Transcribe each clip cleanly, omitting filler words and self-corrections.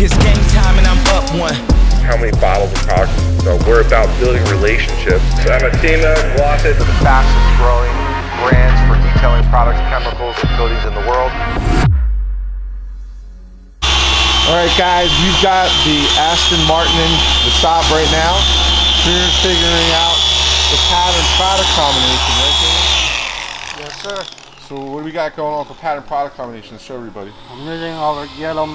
It's game time and I'm up one. How many bottles of product? So we're about building relationships. So I'm a team of Glossy, the fastest growing brands for detailing products, chemicals, and coatings in the world. All right, guys, we've got the Aston Martin in the shop right now. We're figuring out the pattern product combination, right, Jamie? Yes, sir. So what do we got going on for pattern product combination? Show everybody. I'm using our yellow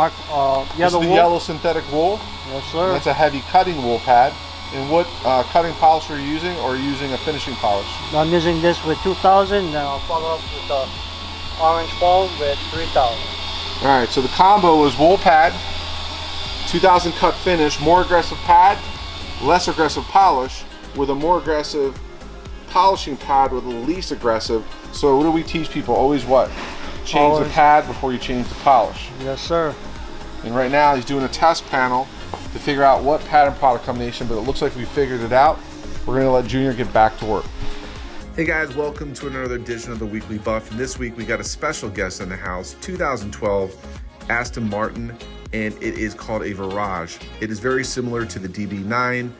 This is the wool. yellow synthetic wool. Yes, sir. That's a heavy cutting wool pad. And what cutting polish are you using, or are you using a finishing polish? I'm using this with 2000, then I'll follow up with the orange foam with 3000. All right, so the combo is wool pad, 2000 cut finish, more aggressive pad, less aggressive polish, with a more aggressive polishing pad with the least aggressive. So what do we teach people? Always what? Change the pad before you change the polish. Yes, sir. And right now he's doing a test panel to figure out what pattern product combination, but it looks like we figured it out. We're gonna let Junior get back to work. Hey guys, welcome to another edition of the Weekly Buff. And this week we got a special guest in the house, 2012 Aston Martin, and it is called a VIRAGE. It is very similar to the DB9.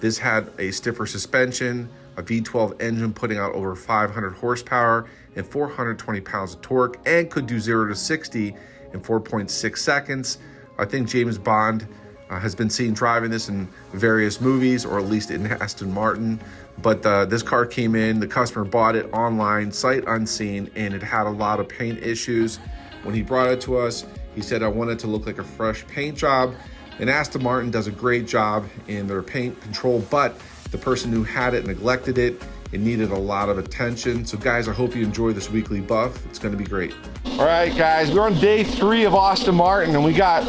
This had a stiffer suspension, a V12 engine putting out over 500 horsepower and 420 pounds of torque, and could do 0 to 60 in 4.6 seconds. I think James Bond has been seen driving this in various movies, or at least in Aston Martin. But this car came in, the customer bought it online, sight unseen, and it had a lot of paint issues. When he brought it to us, he said, I want it to look like a fresh paint job. And Aston Martin does a great job in their paint control, but the person who had it neglected it. It needed a lot of attention. So guys, I hope you enjoy this weekly buff. It's gonna be great. All right, guys, we're on day 3 of Aston Martin, and we got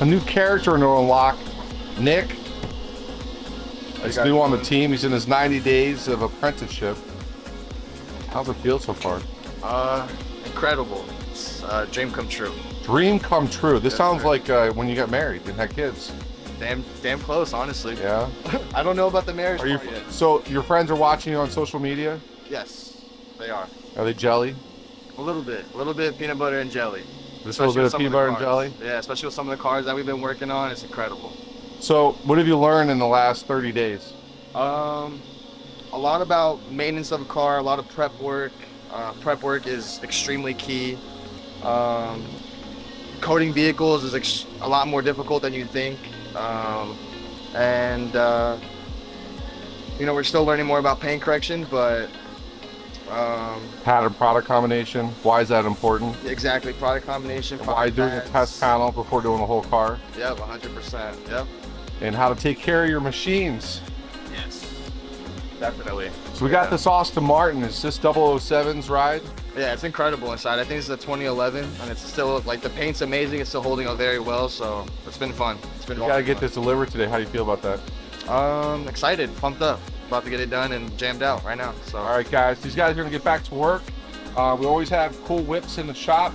a new character to unlock, Nick. He's new on the team. He's in his 90 days of apprenticeship. How's it feel so far? Incredible. It's a dream come true. Dream come true. This Yes, sounds sir. like when you got married and had kids. Damn close, honestly. Yeah. I don't know about the marriage Are you? part yet. So your friends are watching you on social media? Yes, they are. Are they jelly? A little bit peanut butter and jelly. Just a little bit of peanut butter and jelly? Yeah, especially with some of the cars that we've been working on. It's incredible. So what have you learned in the last 30 days? A lot about maintenance of a car, a lot of prep work. Prep work is extremely key. Coating vehicles is a lot more difficult than you think. You know, we're still learning more about paint correction, but Pattern product combination. Why is that important? exactly, product combination. Why doing a test panel before doing the whole car? Yep, 100%. Yep. And how to take care of your machines. Yes. Definitely. So we got this Aston Martin. Is this 007's ride? Yeah, it's incredible inside. I think this is a 2011, and it's still, like, the paint's amazing. It's still holding up very well, so it's been fun. It's been You gotta get this delivered today. How do you feel about that? Excited, pumped up. About to get it done and jammed out right now. So. All right, guys. These guys are gonna get back to work. We always have cool whips in the shop,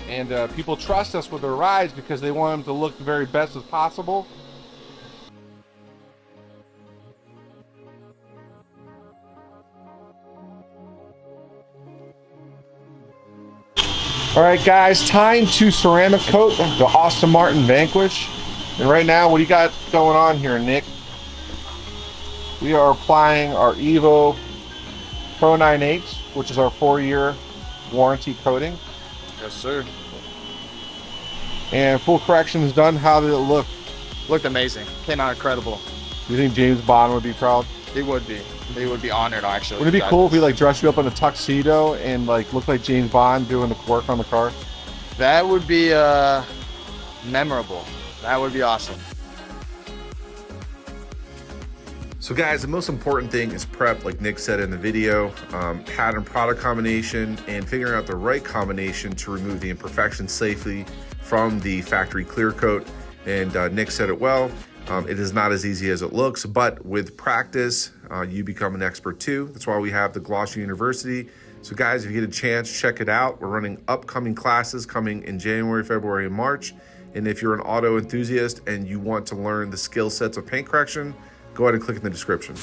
and people trust us with their rides because they want them to look the very best as possible. All right, guys, time to ceramic coat the Aston Martin Vanquish. And right now, what do you got going on here, Nick? We are applying our EVO Pro 98, which is our 4-year warranty coating. Yes, sir. And full correction is done. How did it look? Looked amazing. Came out incredible. Do you think James Bond would be proud? He would be. He would be honored, actually. Would it be cool if we like dressed you up in a tuxedo and like look like James Bond doing the work on the car? That would be memorable. That would be awesome. So guys, the most important thing is prep, like Nick said in the video, pattern product combination, and figuring out the right combination to remove the imperfections safely from the factory clear coat. And Nick said it well, it is not as easy as it looks, but with practice, you become an expert too. That's why we have the Glossy University. So guys, if you get a chance, check it out. We're running upcoming classes coming in January, February, and March. And if you're an auto enthusiast and you want to learn the skill sets of paint correction, go ahead and click in the description.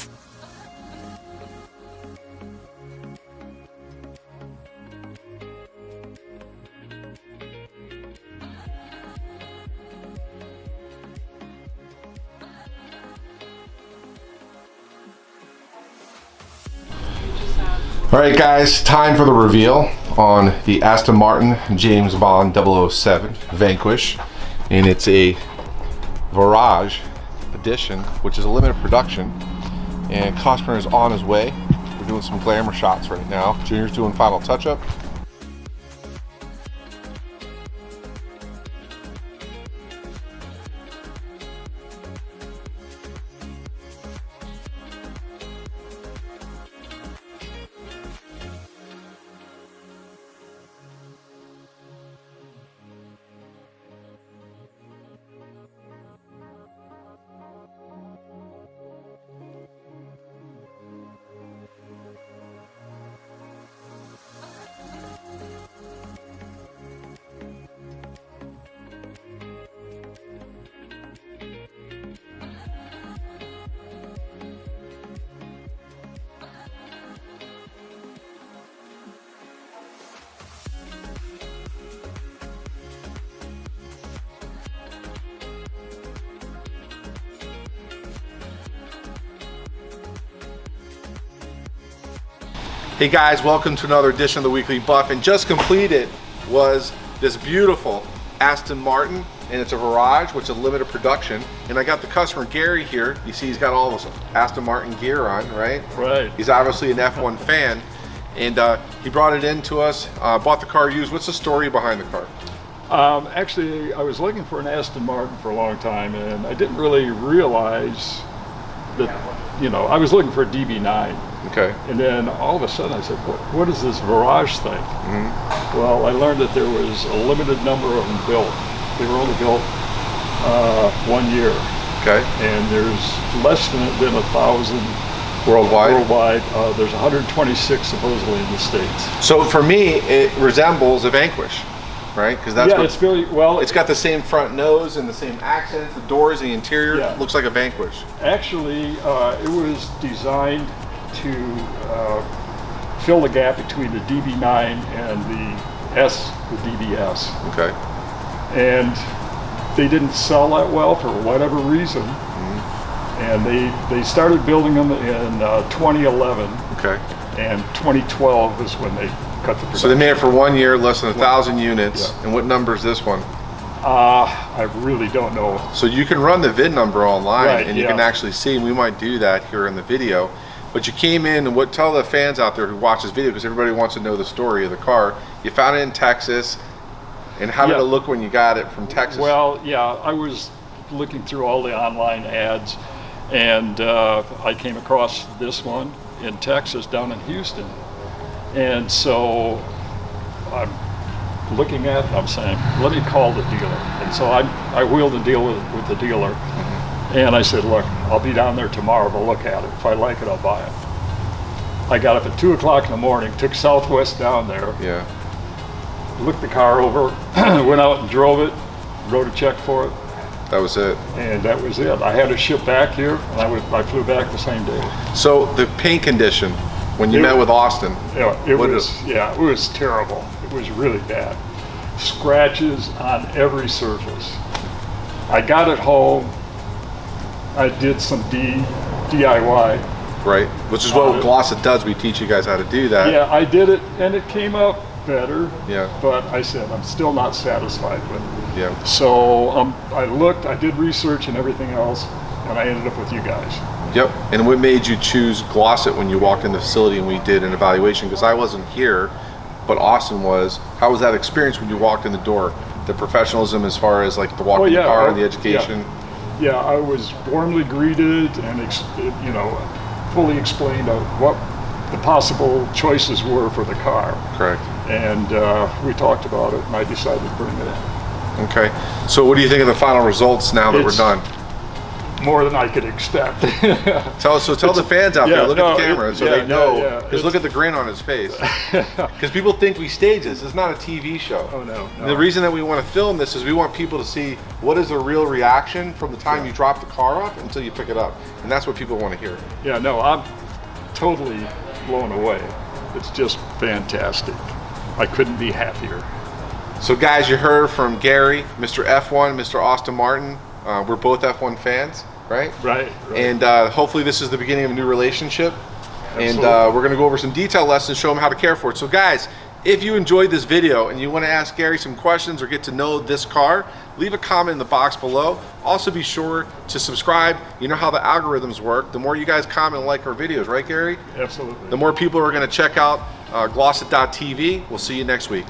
All right, guys, time for the reveal on the Aston Martin James Bond 007 Vanquish, and it's a Virage edition, which is a limited production, and customer is on his way. We're doing some glamour shots right now. Junior's doing final touch-up. Hey guys, welcome to another edition of the Weekly Buff, and just completed was this beautiful Aston Martin, and it's a Virage, which is a limited production. And I got the customer Gary here. You see he's got all this Aston Martin gear on, right? Right. He's obviously an F1 fan, and he brought it in to us, bought the car used. What's the story behind the car? Actually, I was looking for an Aston Martin for a long time, and I didn't really realize that, you know, I was looking for a DB9. Okay. And then all of a sudden I said, what is this Virage thing? Well, I learned that there was a limited number of them built. They were only built 1 year. Okay. And there's less than 1,000 Worldwide? Worldwide. There's 126 supposedly in the States. So for me, it resembles a Vanquish, right? Because that's Yeah, it's very, well, it's got the same front nose and the same accents, the doors, the interior. Yeah. Looks like a Vanquish. actually, it was designed to fill the gap between the DB9 and the DBS. Okay. And they didn't sell that well for whatever reason. And they started building them in 2011. Okay. And 2012 is when they cut the production. So they made it for 1 year, less than 1,000 units. Yeah. And what number is this one? I really don't know. So you can run the VIN number online, Right, and you yeah. can actually see, and we might do that here in the video. But you came in, and tell the fans out there who watch this video, because everybody wants to know the story of the car. You found it in Texas, and how did Yeah. it look when you got it from Texas? Well, yeah, I was looking through all the online ads, and I came across this one in Texas down in Houston. And so I'm looking at it, I'm saying, let me call the dealer. And so I wheeled the deal with the dealer. And I said, look, I'll be down there tomorrow to look at it. If I like it, I'll buy it. I got up at 2 o'clock in the morning, took Southwest down there, Yeah. looked the car over, went out and drove it, wrote a check for it, That was it. and that was it. I had it shipped back here, and I flew back the same day. So the paint condition, when you It- met with Austin, Yeah, it What was terrible. It was really bad. Scratches on every surface. I got it home. I did some DIY. right? Which is what Glossip does. We teach you guys how to do that. Yeah, I did it, and it came out better. Yeah. But I said I'm still not satisfied with it. Yeah. So I looked, I did research and everything else, and I ended up with you guys. Yep. And what made you choose Glossip when you walked in the facility and we did an evaluation? Because I wasn't here, but Austin was. How was that experience when you walked in the door? The professionalism as far as like the walk in the car and the education? Yeah, I was warmly greeted and fully explained what the possible choices were for the car. Correct. And we talked about it, and I decided to bring it in. Okay. So what do you think of the final results now that we're It's done? More than I could expect. Tell the fans out there, look at the camera so they know. Yeah, Because look at the grin on his face. Because people think we stage this. It's not a TV show. Oh, no. The reason that we want to film this is we want people to see what is the real reaction from the time you drop the car off until you pick it up. And that's what people want to hear. Yeah, no, I'm totally blown away. It's just fantastic. I couldn't be happier. So guys, you heard from Gary, Mr. F1, Mr. Aston Martin. We're both F1 fans, right? Right. And hopefully this is the beginning of a new relationship. And Absolutely. we're gonna go over some detail lessons, show them how to care for it. So guys, if you enjoyed this video and you wanna ask Gary some questions or get to know this car, leave a comment in the box below. Also be sure to subscribe. You know how the algorithms work. The more you guys comment and like our videos, right Gary? Absolutely. The more people are gonna check out Glossit.tv. We'll see you next week.